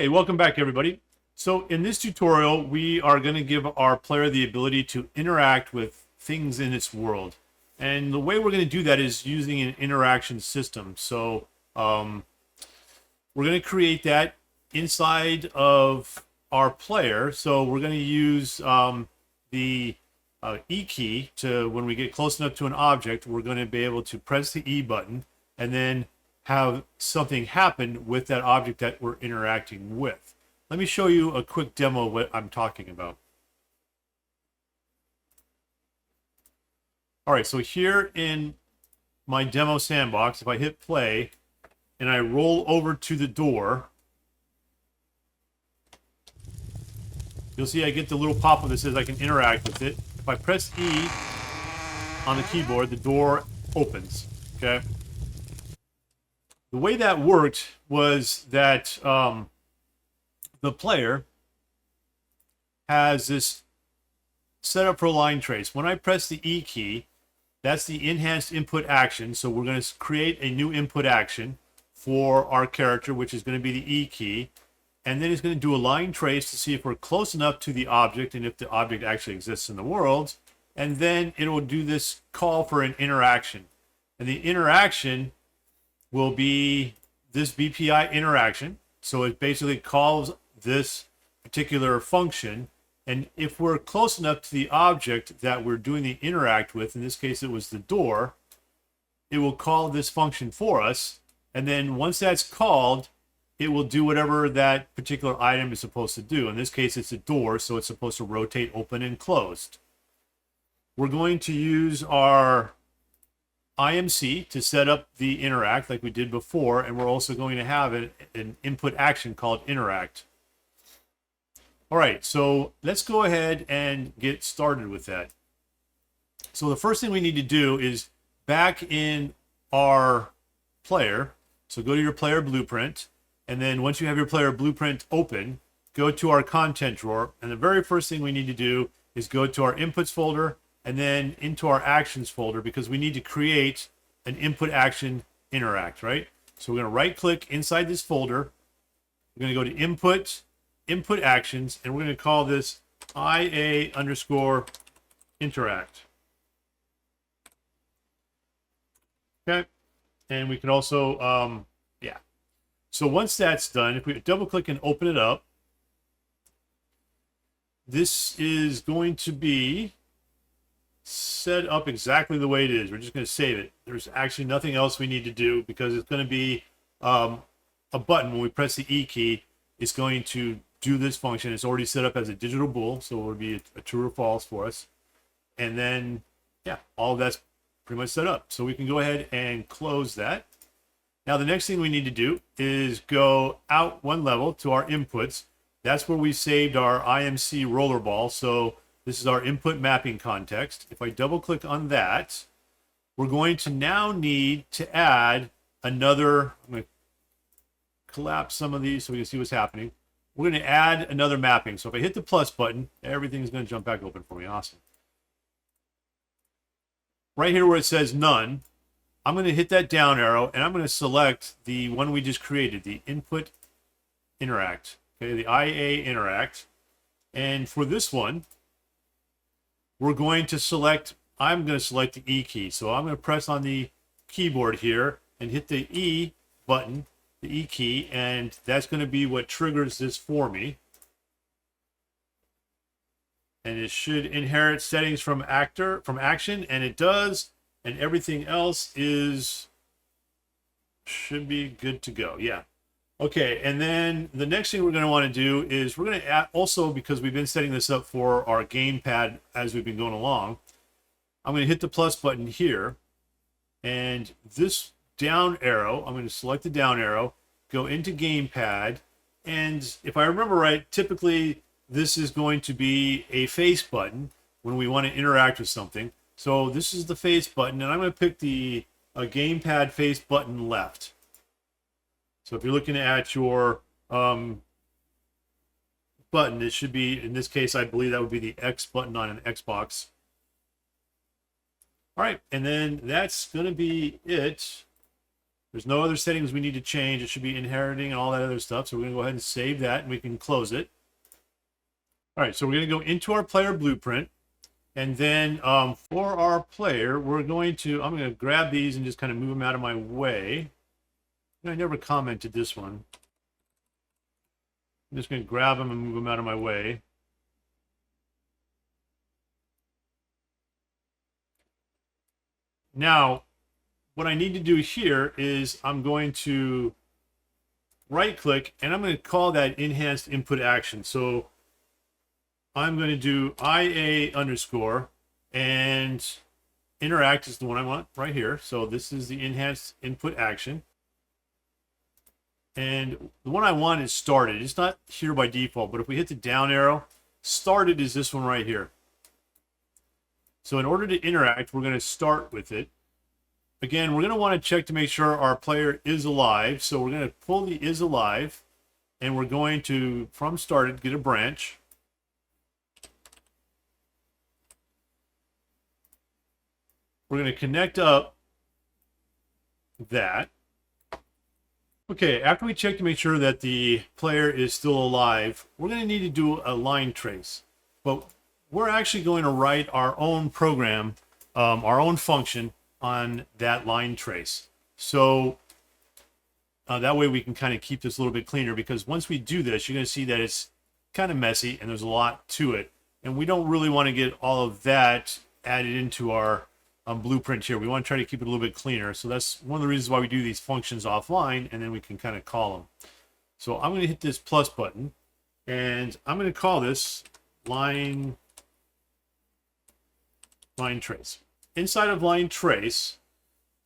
Hey, welcome back everybody. So in this tutorial, we are going to give our player the ability to interact with things in its world. And the way we're going to do that is using an interaction system. So we're going to create that inside of our player. So we're going to use the E key to, when we get close enough to an object, we're going to be able to press the E button and then have something happen with that object that we're interacting with. Let me show you a quick demo of what I'm talking about. All right, so here in my demo sandbox, if I hit play and I roll over to the door, you'll see I get the little pop-up that says I can interact with it. If I press E on the keyboard, the door opens, okay? The way that worked was that the player has this set up for LineTrace. When I press the E key, that's the enhanced input action. So we're going to create a new input action for our character, which is going to be the E key. And then it's going to do a LineTrace to see if we're close enough to the object and if the object actually exists in the world. And then it will do this call for an interaction. And the interaction will be this BPI interaction. So it basically calls this particular function. And if we're close enough to the object that we're doing the interact with, in this case it was the door, it will call this function for us. And then once that's called, it will do whatever that particular item is supposed to do. In this case, it's a door, so it's supposed to rotate open and closed. We're going to use our IMC to set up the interact like we did before, and we're also going to have an input action called interact. All right, so let's go ahead and get started with that. So the first thing we need to do is back in our player. So go to your player blueprint, and then once you have your player blueprint open, go to our content drawer, and the very first thing we need to do is go to our inputs folder and then into our actions folder, because we need to create an input action interact, right? So we're going to right click inside this folder. We're going to go to input actions, and we're going to call this IA_interact. Okay. And we can also, So once that's done, if we double click and open it up, this is going to be set up exactly the way it is. We're just going to save it. There's actually nothing else we need to do, because it's going to be a button. When we press the E key, it's going to do this function. It's already set up as a digital bool, so it will be a true or false for us. And then, yeah, all of that's pretty much set up. So we can go ahead and close that. Now the next thing we need to do is go out one level to our inputs. That's where we saved our IMC rollerball. So this is our input mapping context. If I double click on that, we're going to now need to add another, I'm going to collapse some of these so we can see what's happening. We're going to add another mapping. So if I hit the plus button, everything's going to jump back open for me. Awesome. Right here where it says none, I'm going to hit that down arrow, and I'm going to select the one we just created, the input interact, okay, the IA interact. And for this one, we're going to select, I'm going to select the E key. So I'm going to press on the keyboard here and hit the E button, the E key, and that's going to be what triggers this for me. And it should inherit settings from action, and it does. And everything else should be good to go. Yeah. Okay, and then the next thing we're going to want to do is we're going to add, also because we've been setting this up for our gamepad as we've been going along, I'm going to hit the plus button here, and this down arrow, I'm going to select the down arrow, go into gamepad, and if I remember right, typically this is going to be a face button when we want to interact with something. So this is the face button, and I'm going to pick the gamepad face button left. So if you're looking at your button, it should be, in this case, I believe that would be the X button on an Xbox. All right, and then that's going to be it There's no other settings we need to change. It should be inheriting and all that other stuff. So we're going to go ahead and save that, and we can close it. All right, so we're going to go into our player blueprint. And then for our player, I'm going to grab these and just kind of move them out of my way. I never commented this one. I'm just going to grab them and move them out of my way. Now, what I need to do here is I'm going to right-click, and I'm going to call that enhanced input action. So I'm going to do IA underscore, and interact is the one I want right here. So this is the enhanced input action. And the one I want is started. It's not here by default, but if we hit the down arrow, started is this one right here. So in order to interact, we're going to start with it. Again, we're going to want to check to make sure our player is alive. So we're going to pull the is alive, and we're going to, from started, get a branch. We're going to connect up that. Okay, after we check to make sure that the player is still alive, we're going to need to do a line trace. But we're actually going to write our own program, our own function on that line trace. So that way we can kind of keep this a little bit cleaner, because once we do this, you're going to see that it's kind of messy and there's a lot to it. And we don't really want to get all of that added into our blueprint here. We want to try to keep it a little bit cleaner. So that's one of the reasons why we do these functions offline, and then we can kind of call them. So I'm going to hit this plus button, and I'm going to call this line trace. Inside of line trace,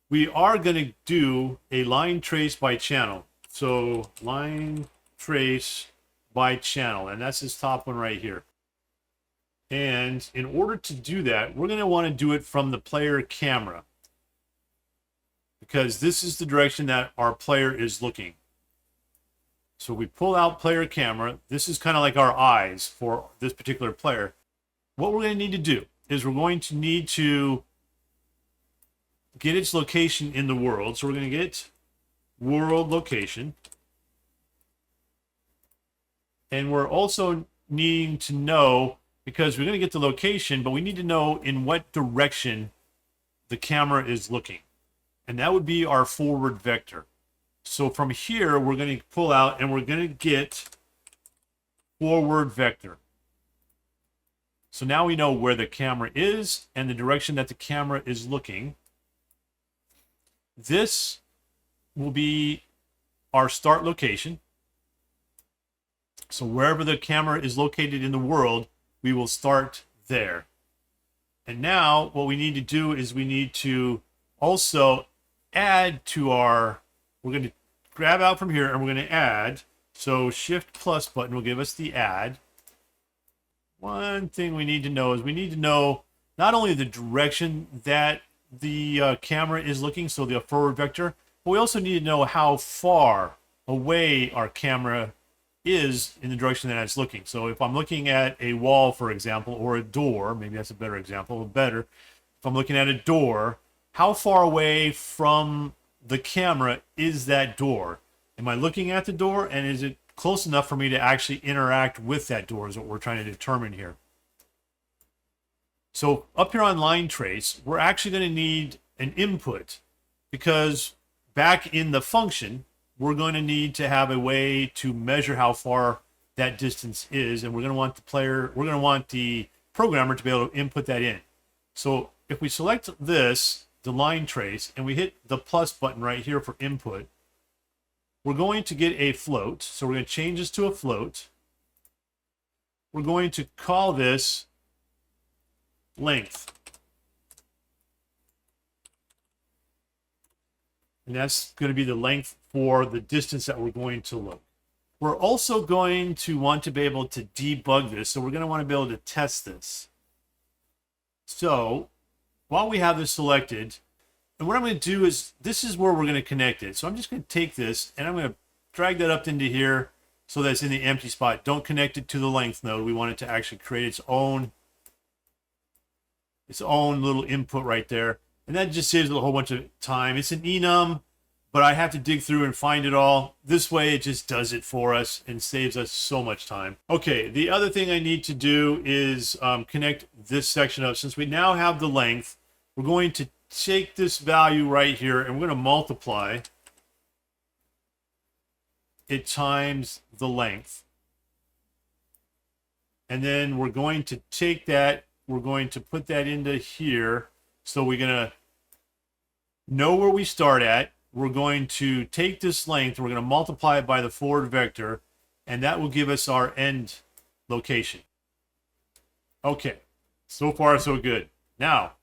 we are going to do a line trace by channel. So line trace by channel, and that's this top one right here. And in order to do that, we're going to want to do it from the player camera, because this is the direction that our player is looking. So we pull out player camera. This is kind of like our eyes for this particular player. What we're going to need to do is we're going to need to get its location in the world. So we're going to get world location. And we're also needing to know, because we're going to get the location, but we need to know in what direction the camera is looking. And that would be our forward vector. So from here, we're going to pull out and we're going to get forward vector. So now we know where the camera is and the direction that the camera is looking. This will be our start location. So wherever the camera is located in the world, we will start there. And now what we need to do is we need to also add to our, we're going to grab out from here and we're going to add. So shift plus button will give us the add. One thing we need to know is we need to know not only the direction that the camera is looking, so the forward vector, but we also need to know how far away our camera is in the direction that it's looking. So if I'm looking at a wall, for example, or a door, maybe that's a better example, if I'm looking at a door, how far away from the camera is that door? Am I looking at the door, and is it close enough for me to actually interact with that door is what we're trying to determine here. So up here on line trace, we're actually going to need an input, because back in the function, we're going to need to have a way to measure how far that distance is, and we're going to want the programmer to be able to input that in. So if we select this, the line trace, and we hit the plus button right here for input, we're going to get a float. So we're going to change this to a float. We're going to call this length. And that's going to be the length for the distance that we're going to look. We're also going to want to be able to debug this. So we're going to want to be able to test this. So while we have this selected, and what I'm going to do is, this is where we're going to connect it. So I'm just going to take this and I'm going to drag that up into here so that it's in the empty spot. Don't connect it to the length node. We want it to actually create its own little input right there. And that just saves a whole bunch of time. It's an enum, but I have to dig through and find it all. This way, it just does it for us and saves us so much time. Okay, the other thing I need to do is connect this section up. Since we now have the length, we're going to take this value right here and we're going to multiply it times the length. And then we're going to take that, we're going to put that into here. So we're going to know where we start at. We're going to take this length, we're going to multiply it by the forward vector, and that will give us our end location. Okay, so far so good. Now,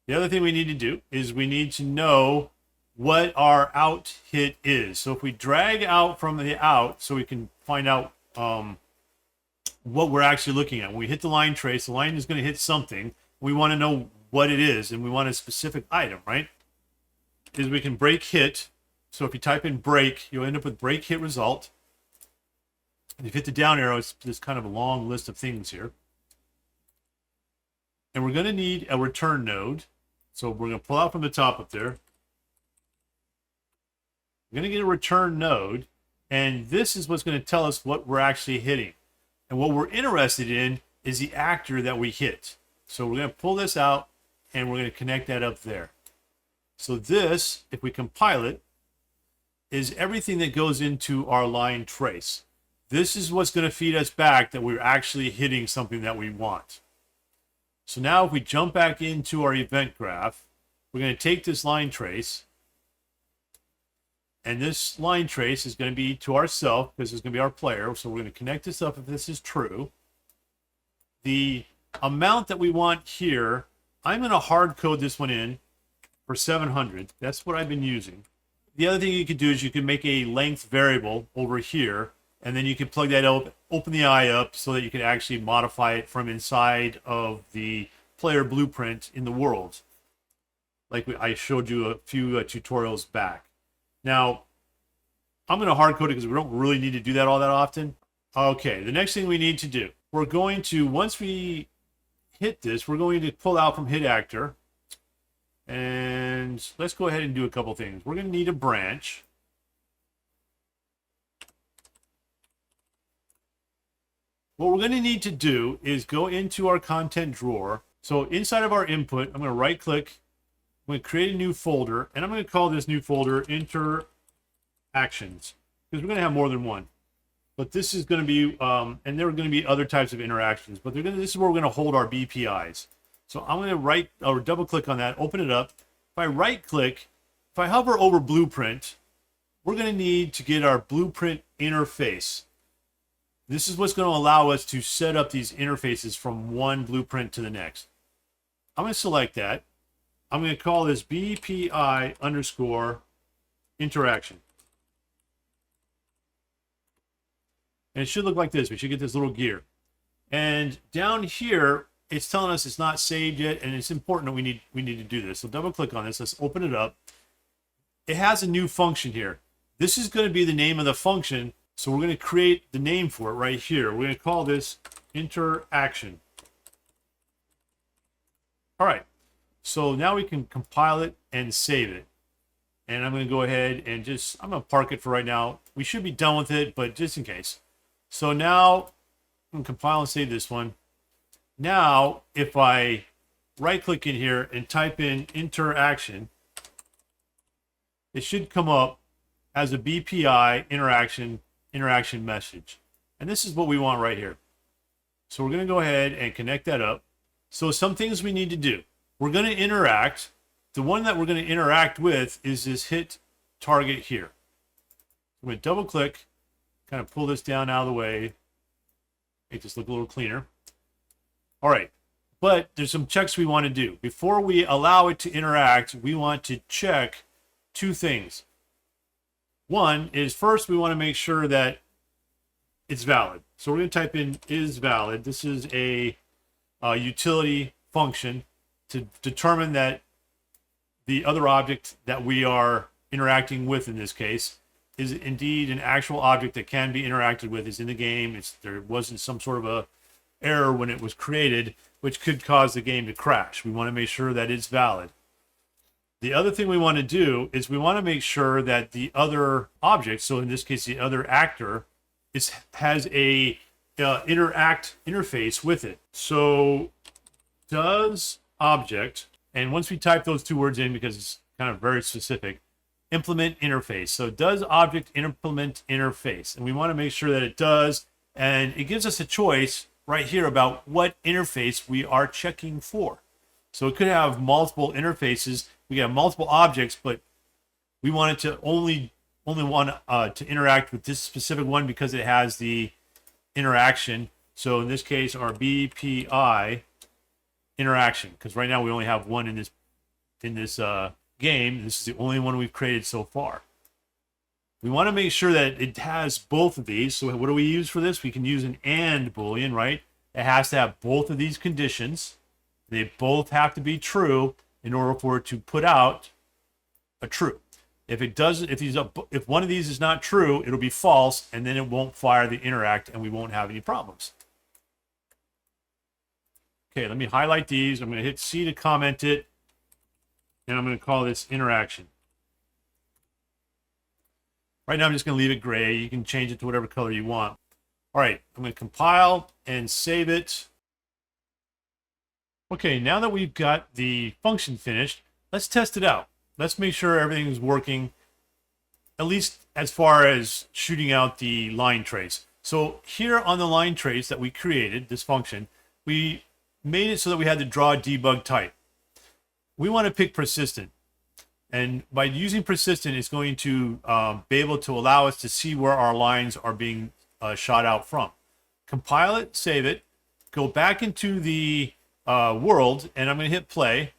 the other thing we need to do is we need to know what our out hit is. So if we drag out from the out, so we can find out what we're actually looking at. When we hit the line trace, the line is going to hit something. We want to know what it is, and we want a specific item, right? Is we can break hit. So if you type in break, you'll end up with break hit result. And if you hit the down arrow, it's just kind of a long list of things here. And we're going to need a return node. So we're going to pull out from the top up there. We're going to get a return node. And this is what's going to tell us what we're actually hitting. And what we're interested in is the actor that we hit. So we're going to pull this out and we're going to connect that up there. So this, if we compile it, is everything that goes into our line trace. This is what's going to feed us back that we're actually hitting something that we want. So now if we jump back into our event graph, we're going to take this line trace, and this line trace is going to be to ourself because it's going to be our player. So we're going to connect this up if this is true. The amount that we want here, I'm going to hard code this one in for 700. That's what I've been using. The other thing you could do is you can make a length variable over here, and then you can plug that up, open the eye up so that you can actually modify it from inside of the player blueprint in the world, like I showed you a few tutorials back. Now, I'm going to hard code it because we don't really need to do that all that often. Okay, the next thing we need to do, we're going to, once we hit this, we're going to pull out from hit actor. And let's go ahead and do a couple things. We're going to need a branch. What we're going to need to do is go into our content drawer. So inside of our input, I'm going to right click. I'm going to create a new folder. And I'm going to call this new folder interactions. Because we're going to have more than one. But this is going to be, and there are going to be other types of interactions. But this is where we're going to hold our BPIs. So I'm going to right or double click on that, open it up. If I right click, if I hover over blueprint, we're going to need to get our blueprint interface. This is what's going to allow us to set up these interfaces from one blueprint to the next. I'm going to select that. I'm going to call this BPI underscore interaction. And it should look like this. We should get this little gear. And down here, it's telling us it's not saved yet, and it's important that we need to do this. So double click on this. Let's open it up. It has a new function here. This is going to be the name of the function. So we're going to create the name for it right here. We're going to call this interaction. All right. So now we can compile it and save it. And I'm going to go ahead and I'm going to park it for right now. We should be done with it, but just in case. So now I'm going to compile and save this one. Now, if I right-click in here and type in interaction, it should come up as a BPI interaction message. And this is what we want right here. So we're going to go ahead and connect that up. So some things we need to do. We're going to interact. The one that we're going to interact with is this hit target here. I'm going to double-click, kind of pull this down out of the way, make this look a little cleaner. All right, but there's some checks we want to do. Before we allow it to interact, we want to check two things. One is first we want to make sure that it's valid. So we're going to type in is valid. This is a utility function to determine that the other object that we are interacting with in this case is indeed an actual object that can be interacted with, is in the game. There wasn't some sort of a error when it was created, which could cause the game to crash. We want to make sure that it's valid. The other thing we want to do is we want to make sure that the other object, so in this case the other actor, has a interact interface with it. So does object, and once we type those two words in, because it's kind of very specific, implement interface. So does object implement interface? And we want to make sure that it does, and it gives us a choice right here about what interface we are checking for. So it could have multiple interfaces. We have multiple objects, but we want it to only want to interact with this specific one because it has the interaction. So in this case, our BPI interaction, because right now we only have one in this game. This is the only one we've created so far. We want to make sure that it has both of these. So what do we use for this? We can use an AND Boolean, right? It has to have both of these conditions. They both have to be true in order for it to put out a true. If it doesn't, if one of these is not true, it'll be false, and then it won't fire the interact, and we won't have any problems. Okay, let me highlight these. I'm going to hit C to comment it, and I'm going to call this interaction. Right now, I'm just going to leave it gray. You can change it to whatever color you want. All right, I'm going to compile and save it. Okay, now that we've got the function finished, let's test it out. Let's make sure everything is working, at least as far as shooting out the line trace. So here on the line trace that we created, this function, we made it so that we had to draw a debug type. We want to pick persistent. And by using persistent, it's going to be able to allow us to see where our lines are being shot out from. Compile it, save it, go back into the world, and I'm going to hit play.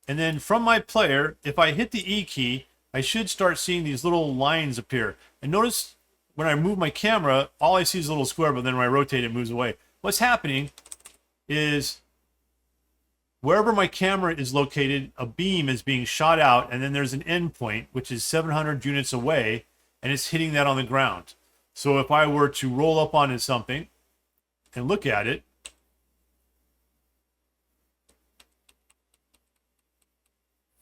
And then from my player, if I hit the E key, I should start seeing these little lines appear. And notice when I move my camera, all I see is a little square, but then when I rotate, it moves away. What's happening is wherever my camera is located, a beam is being shot out, and then there's an endpoint, which is 700 units away, and it's hitting that on the ground. So if I were to roll up onto something and look at it,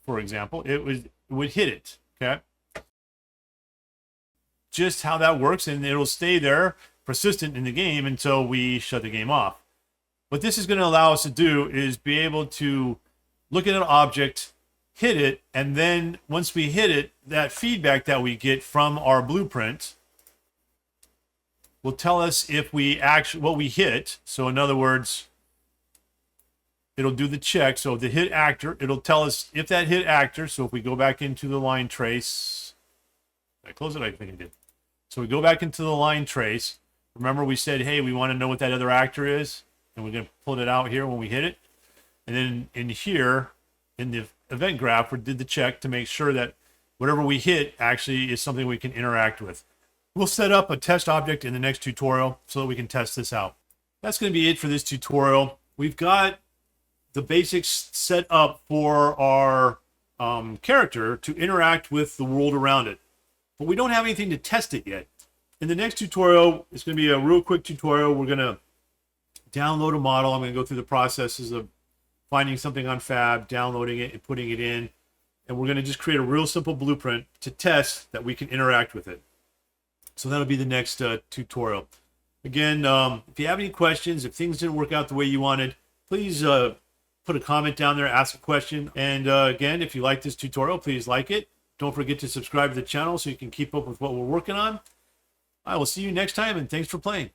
for example, it would hit it, okay? Just how that works, and it'll stay there, persistent in the game, until we shut the game off. What this is going to allow us to do is be able to look at an object, hit it, and then once we hit it, that feedback that we get from our blueprint will tell us if we actually, what we hit. So in other words, it'll do the check. So the hit actor, it'll tell us if that hit actor, so if we go back into the line trace, did I close it? I think I did. So we go back into the line trace. Remember we said, hey, we want to know what that other actor is, and we're going to pull it out here when we hit it. And then in here, in the event graph, we did the check to make sure that whatever we hit actually is something we can interact with. We'll set up a test object in the next tutorial so that we can test this out. That's going to be it for this tutorial. We've got the basics set up for our character to interact with the world around it. But we don't have anything to test it yet. In the next tutorial, it's going to be a real quick tutorial. We're going to download a model. I'm going to go through the processes of finding something on Fab, downloading it, and putting it in. And we're going to just create a real simple blueprint to test that we can interact with it. So that'll be the next tutorial. Again, if you have any questions, if things didn't work out the way you wanted, please put a comment down there, ask a question. And again, if you like this tutorial, please like it. Don't forget to subscribe to the channel so you can keep up with what we're working on. I will see you next time, and thanks for playing.